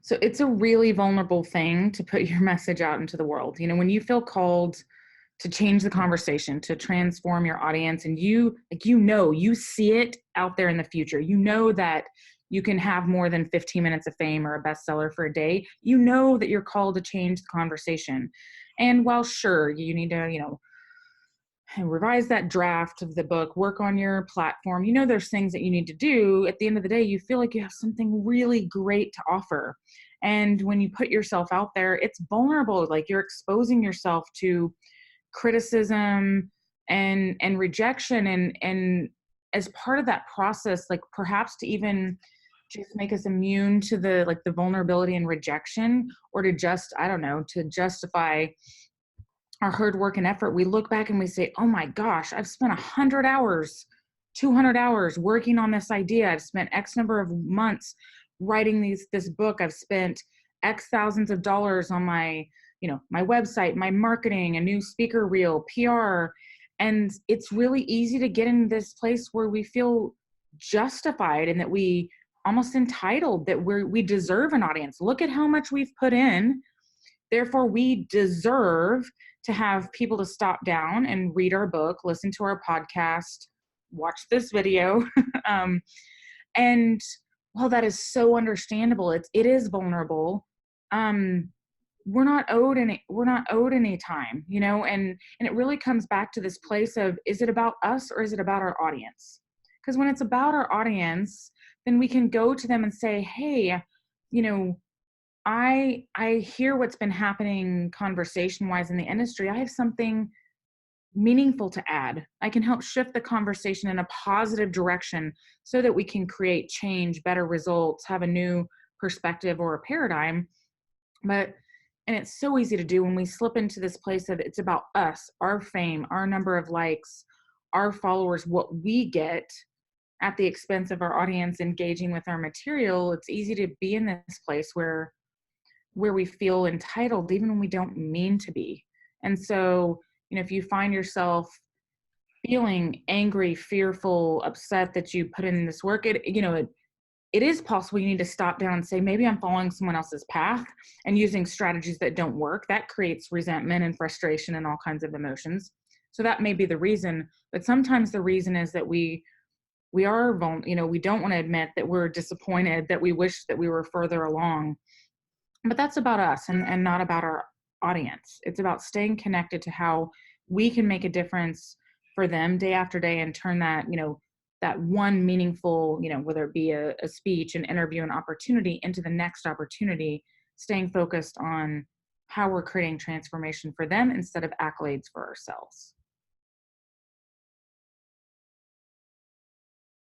So it's a really vulnerable thing to put your message out into the world. When you feel called to change the conversation, to transform your audience, and you see it out there in the future. You know that you can have more than 15 minutes of fame or a bestseller for a day. You know that you're called to change the conversation. And while sure, you need to, and revise that draft of the book, work on your platform. There's things that you need to do. At the end of the day, you feel like you have something really great to offer. And when you put yourself out there, it's vulnerable. Like you're exposing yourself to criticism and rejection. And as part of that process, like perhaps to even just make us immune to the vulnerability and rejection, or to just, I don't know, to justify our hard work and effort, we look back and we say, oh my gosh, I've spent 100 hours, 200 hours working on this idea. I've spent X number of months writing this book. I've spent X thousands of dollars on my website, my marketing, a new speaker reel, PR. And it's really easy to get in this place where we feel justified and that we almost entitled, that we deserve an audience. Look at how much we've put in. Therefore, we deserve to have people to stop down and read our book, listen to our podcast, watch this video. And while that is so understandable, it is vulnerable. We're not owed any time, and it really comes back to this place of, is it about us or is it about our audience? Because when it's about our audience, then we can go to them and say, hey, I hear what's been happening conversation-wise in the industry. I have something meaningful to add. I can help shift the conversation in a positive direction so that we can create change, better results, have a new perspective or a paradigm. And it's so easy to do when we slip into this place of it's about us, our fame, our number of likes, our followers, what we get at the expense of our audience engaging with our material. It's easy to be in this place where we feel entitled even when we don't mean to be. And so, if you find yourself feeling angry, fearful, upset that you put in this work, it is possible you need to stop down and say, maybe I'm following someone else's path and using strategies that don't work. That creates resentment and frustration and all kinds of emotions. So that may be the reason, but sometimes the reason is that we are we don't want to admit that we're disappointed, that we wish that we were further along. But that's about us and not about our audience. It's about staying connected to how we can make a difference for them day after day and turn that, that one meaningful, whether it be a speech, an interview, an opportunity, into the next opportunity, staying focused on how we're creating transformation for them instead of accolades for ourselves.